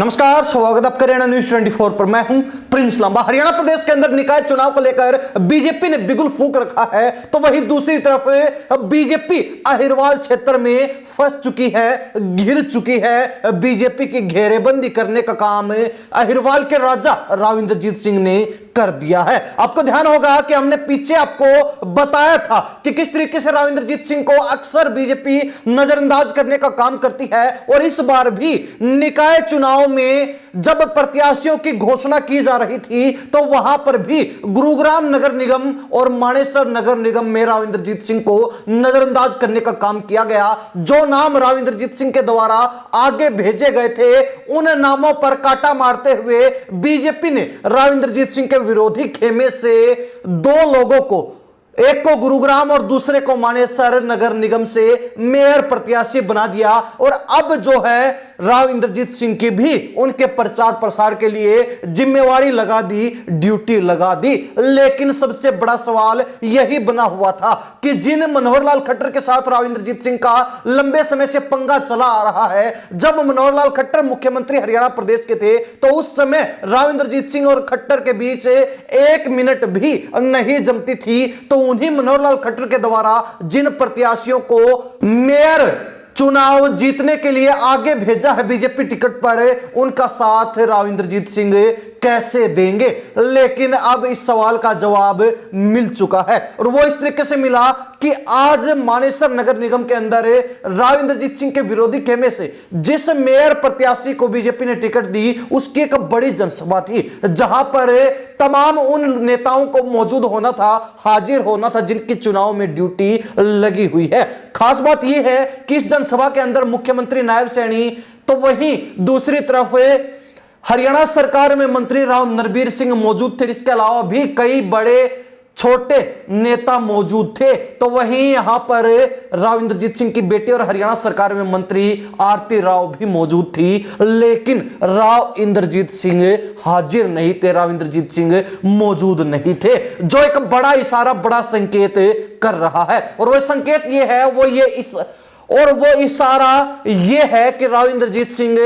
नमस्कार, स्वागत आपका हरियाणा न्यूज 24 पर। मैं हूं प्रिंस लांबा। हरियाणा प्रदेश के अंदर निकाय चुनाव को लेकर बीजेपी ने बिगुल फूंक रखा है, तो वहीं दूसरी तरफ बीजेपी अहिरवाल क्षेत्र में फंस चुकी है, घिर चुकी है। बीजेपी की घेरेबंदी करने का काम अहिरवाल के राजा राव इंद्रजीत सिंह ने कर दिया है। आपको ध्यान होगा कि हमने पीछे आपको बताया था कि किस तरीके से राव इंद्रजीत सिंह को अक्सर बीजेपी नजरअंदाज करने का काम करती है, और इस बार भी निकाय चुनाव में जब प्रत्याशियों की घोषणा की जा रही थी तो वहां पर भी गुरुग्राम नगर निगम और मानेसर नगर निगम में राव इंद्रजीत सिंह को नजरअंदाज करने का काम किया गया। जो नाम राव इंद्रजीत सिंह के द्वारा आगे भेजे गए थे, उन नामों पर काटा मारते हुए बीजेपी ने राव इंद्रजीत सिंह के विरोधी खेमे से दो लोगों को, एक को गुरुग्राम और दूसरे को मानेसर नगर निगम से मेयर प्रत्याशी बना दिया। और अब जो है राव इंद्रजीत सिंह की भी उनके प्रचार प्रसार के लिए जिम्मेवारी लगा दी, ड्यूटी लगा दी। लेकिन सबसे बड़ा सवाल यही बना हुआ था कि जिन मनोहर लाल खट्टर के साथ राव इंद्रजीत सिंह का लंबे समय से पंगा चला आ रहा है, जब मनोहर लाल खट्टर मुख्यमंत्री हरियाणा प्रदेश के थे तो उस समय राव इंद्रजीत सिंह और खट्टर के बीच एक मिनट भी नहीं जमती थी। तो उन्हीं मनोहर लाल खट्टर के द्वारा जिन प्रत्याशियों को मेयर चुनाव जीतने के लिए आगे भेजा है बीजेपी टिकट पर, उनका साथ राव इंद्रजीत सिंह कैसे देंगे। लेकिन अब इस सवाल का जवाब मिल चुका है, और वो इस तरीके से मिला कि आज मानेसर नगर निगम के अंदर राव इंद्रजीत सिंह के विरोधी खेमे से जिस मेयर प्रत्याशी को बीजेपी ने टिकट दी, उसकी एक बड़ी जनसभा थी, जहां पर तमाम उन नेताओं को मौजूद होना था, हाजिर होना था, जिनकी चुनाव में ड्यूटी लगी हुई है। खास बात यह है कि इस जनसभा के अंदर मुख्यमंत्री नायब सैनी, तो वहीं दूसरी तरफ हरियाणा सरकार में मंत्री राव नरबीर सिंह मौजूद थे। इसके अलावा भी कई बड़े छोटे नेता मौजूद थे। तो वहीं यहां पर राव इंद्रजीत सिंह की बेटी और हरियाणा सरकार में मंत्री आरती राव भी मौजूद थी, लेकिन राव इंद्रजीत सिंह हाजिर नहीं थे, राव इंद्रजीत सिंह मौजूद नहीं थे, जो एक बड़ा इशारा, बड़ा संकेत कर रहा है। और वह संकेत यह है, वो इशारा यह है कि राव इंद्रजीत सिंह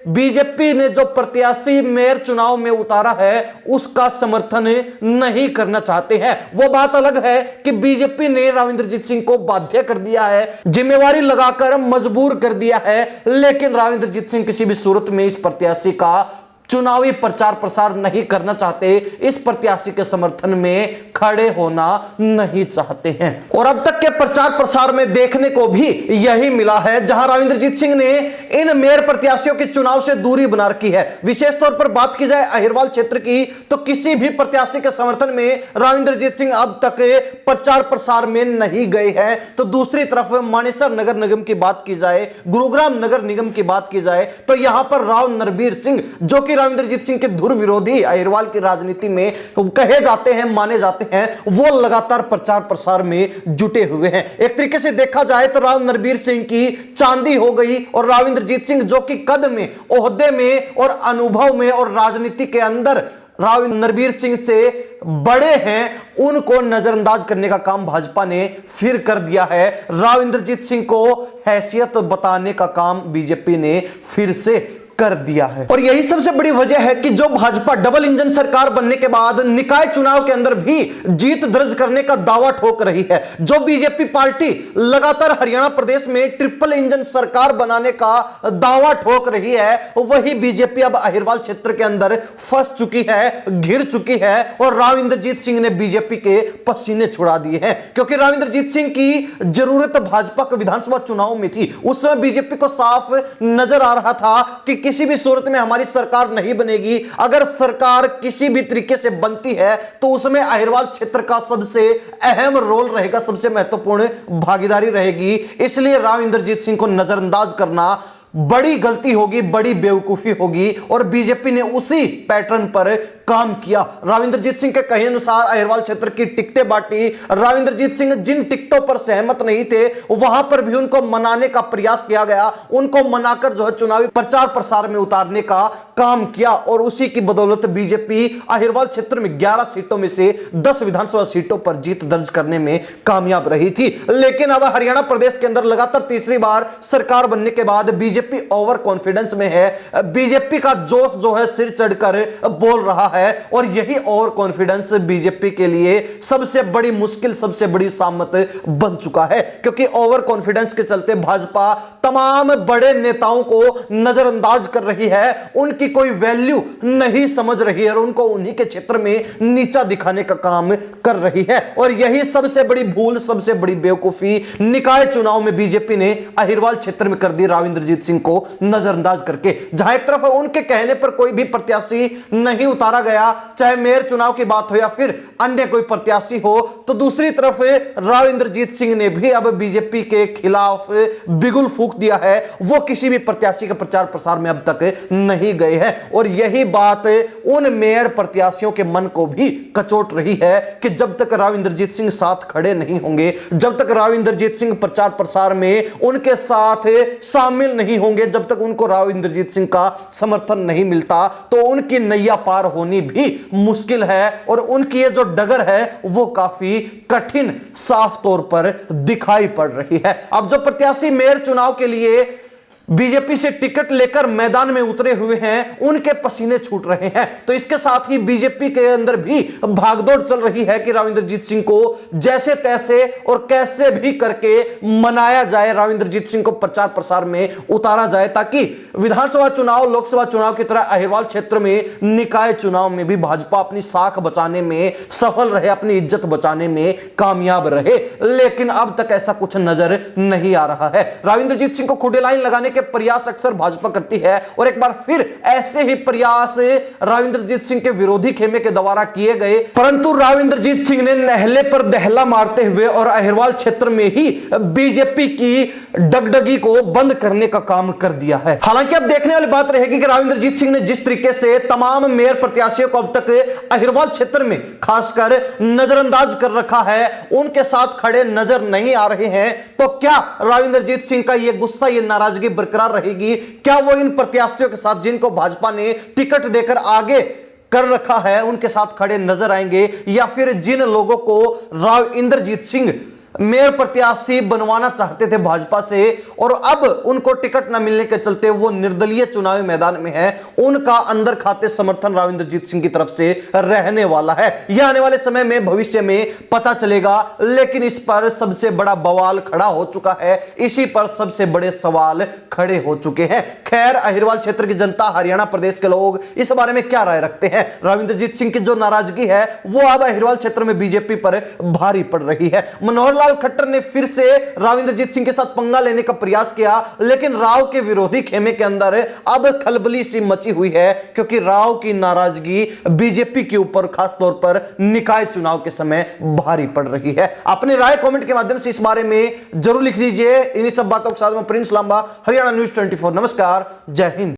बीजेपी ने जो प्रत्याशी मेयर चुनाव में उतारा है उसका समर्थन नहीं करना चाहते हैं। वो बात अलग है कि बीजेपी ने राव इंद्रजीत सिंह को बाध्य कर दिया है, जिम्मेवारी लगाकर मजबूर कर दिया है, लेकिन राव इंद्रजीत सिंह किसी भी सूरत में इस प्रत्याशी का चुनावी प्रचार प्रसार नहीं करना चाहते, इस प्रत्याशी के समर्थन में खड़े होना नहीं चाहते हैं। और अब तक के प्रचार प्रसार में देखने को भी यही मिला है, जहां राव इंद्रजीत सिंह ने इन मेयर प्रत्याशियों के चुनाव से दूरी बना रखी है। विशेष तौर पर बात की जाए अहिरवाल क्षेत्र की, तो किसी भी प्रत्याशी के समर्थन में राव इंद्रजीत सिंह अब तक प्रचार प्रसार में नहीं गए हैं। तो दूसरी तरफ मानेसर नगर निगम की बात की जाए, गुरुग्राम नगर निगम की बात की जाए, तो यहां पर राव नरबीर सिंह, जो कि राव इंद्रजीत सिंह के धुर विरोधी अहिरवाल की राजनीति में कहे जाते हैं, माने जाते हैं, वो लगातार प्रचार प्रसार में जुटे हुए हैं। एक तरीके से देखा जाए तो राव नरबीर सिंह की चांदी हो गई, और राव इंद्रजीत सिंह जो कि कद में, ओहदे में और अनुभव में और राजनीति के अंदर राव नरबीर सिंह से बड़े हैं, उनको नजरअंदाज करने का काम भाजपा ने फिर कर दिया है। राव इंद्रजीत सिंह को हैसियत बताने का काम बीजेपी ने फिर से कर दिया है। और यही सबसे बड़ी वजह है कि जो भाजपा डबल इंजन सरकार बनने के बाद निकाय चुनाव के अंदर भी जीत दर्ज करने का दावा ठोक रही है। जो बीजेपी पार्टी लगातार हरियाणा प्रदेश में ट्रिपल इंजन सरकार बनाने का दावा ठोक रही है, वही बीजेपी अब अहिरवाल क्षेत्र के अंदर फंस चुकी है, घिर चुकी है, और राव इंद्रजीत सिंह ने बीजेपी के पसीने छुड़ा दिए हैं। क्योंकि राव इंद्रजीत सिंह की जरूरत भाजपा को विधानसभा चुनाव में थी। उस समय बीजेपी को साफ नजर आ रहा था कि किसी भी सूरत में हमारी सरकार नहीं बनेगी। अगर सरकार किसी भी तरीके से बनती है तो उसमें अहिरवाल क्षेत्र का सबसे अहम रोल रहेगा, सबसे महत्वपूर्ण भागीदारी रहेगी। इसलिए राव इंद्रजीत सिंह को नजरअंदाज करना बड़ी गलती होगी, बड़ी बेवकूफी होगी, और बीजेपी ने उसी पैटर्न पर काम किया। राव इंद्रजीत सिंह के कहे अनुसार अहिरवाल क्षेत्र की टिकटें बांटी। राव इंद्रजीत सिंह जिन टिकटों पर सहमत नहीं थे, वहां पर भी उनको मनाने का प्रयास किया गया, उनको मनाकर जो है चुनावी प्रचार प्रसार में उतारने का काम किया, और उसी की बदौलत बीजेपी अहिरवाल क्षेत्र में 11 सीटों में से 10 विधानसभा सीटों पर जीत दर्ज करने में कामयाब रही थी। लेकिन अब हरियाणा प्रदेश के अंदर लगातार तीसरी बार सरकार बनने के बाद बीजेपी बीजेपी ओवर कॉन्फिडेंस में है, बीजेपी का जोश जो है सिर चढ़कर बोल रहा है और यही ओवर कॉन्फिडेंस बीजेपी के लिए सबसे बड़ी मुश्किल, सबसे बड़ी सामत बन चुका है। क्योंकि ओवर कॉन्फिडेंस के चलते भाजपा तमाम बड़े नेताओं को नजरअंदाज कर रही है, उनकी कोई वैल्यू नहीं समझ रही है और उनको उन्हीं के क्षेत्र में नीचा दिखाने का काम कर रही है। और यही सबसे बड़ी भूल, सबसे बड़ी बेवकूफी निकाय चुनाव में बीजेपी ने अहिरवाल क्षेत्र में कर दी, राव इंद्रजीत सिंह को नजरअंदाज करके। जहां एक तरफ उनके कहने पर कोई भी प्रत्याशी नहीं उतारा गया, चाहे मेयर चुनाव की बात हो या फिर अन्य कोई प्रत्याशी हो, तो दूसरी तरफ राव इंद्रजीत सिंह ने भी अब बीजेपी के खिलाफ बिगुल फूंक दिया है। वो किसी भी प्रत्याशी के प्रचार प्रसार में अब तक नहीं गए हैं और यही बात उन मेयर प्रत्याशियों के मन को भी कचोट रही है कि जब तक राव इंद्रजीत सिंह साथ खड़े नहीं होंगे, जब तक राव इंद्रजीत सिंह प्रचार प्रसार में उनके साथ शामिल नहीं होंगे, जब तक उनको राव इंद्रजीत सिंह का समर्थन नहीं मिलता, तो उनकी नैया पार होनी भी मुश्किल है और उनकी ये जो डगर है वो काफी कठिन साफ तौर पर दिखाई पड़ रही है। अब जो प्रत्याशी मेयर चुनाव के लिए बीजेपी से टिकट लेकर मैदान में उतरे हुए हैं, उनके पसीने छूट रहे हैं। तो इसके साथ ही बीजेपी के अंदर भी भागदौड़ चल रही है कि राव इंद्रजीत सिंह को जैसे तैसे और कैसे भी करके मनाया जाए, राव इंद्रजीत सिंह को प्रचार प्रसार में उतारा जाए, ताकि विधानसभा चुनाव, लोकसभा चुनाव की तरह अहिरवाल क्षेत्र में निकाय चुनाव में भी भाजपा अपनी साख बचाने में सफल रहे, अपनी इज्जत बचाने में कामयाब रहे। लेकिन अब तक ऐसा कुछ नजर नहीं आ रहा है। राव इंद्रजीत सिंह को खुदे लाइन लगाने प्रयास अक्सर भाजपा करती है और एक बार फिर ऐसे ही प्रयास राव इंद्रजीत सिंह के विरोधी खेमे के द्वारा किए गए, परंतु राव इंद्रजीत सिंह ने नहले पर दहला मारते हुए और अहिरवाल क्षेत्र में ही बीजेपी की डगडगी को बंद करने का काम कर दिया है। हालांकि अब देखने वाली बात रहेगी कि राव इंद्रजीत सिंह ने जिस तरीके से तमाम मेयर प्रत्याशियों को अब तक अहिरवाल क्षेत्र में खासकर नजरअंदाज कर रखा है, उनके साथ खड़े नजर नहीं आ रहे हैं, तो क्या राव इंद्रजीत सिंह का यह गुस्सा, यह नाराजगी बरकरार रहेगी? क्या वो इन प्रत्याशियों के साथ जिनको भाजपा ने टिकट देकर आगे कर रखा है उनके साथ खड़े नजर आएंगे, या फिर जिन लोगों को राव इंद्रजीत सिंह मेयर प्रत्याशी बनवाना चाहते थे भाजपा से और अब उनको टिकट न मिलने के चलते वो निर्दलीय चुनावी मैदान में है, उनका अंदर खाते समर्थन राव इंद्रजीत सिंह की तरफ से रहने वाला है? यह आने वाले समय में, भविष्य में पता चलेगा। लेकिन इस पर सबसे बड़ा बवाल खड़ा हो चुका है, इसी पर सबसे बड़े सवाल खड़े हो चुके हैं। खैर, अहिरवाल क्षेत्र की जनता, हरियाणा प्रदेश के लोग इस बारे में क्या राय रखते हैं? राव इंद्रजीत सिंह की जो नाराजगी है वो अब अहिरवाल क्षेत्र में बीजेपी पर भारी पड़ रही है। मनोहर लाल खट्टर ने फिर से राव इंद्रजीत सिंह के साथ पंगा लेने का प्रयास किया, लेकिन राव के विरोधी खेमे के अंदर अब खलबली सी मची हुई है, क्योंकि राव की नाराजगी बीजेपी के ऊपर खास तौर पर निकाय चुनाव के समय भारी पड़ रही है। अपनी राय कमेंट के माध्यम से इस बारे में जरूर लिख दीजिए। इन्हीं सब बातों के साथ मैं प्रिंस लांबा, हरियाणा न्यूज़ 24। नमस्कार, जय हिंद।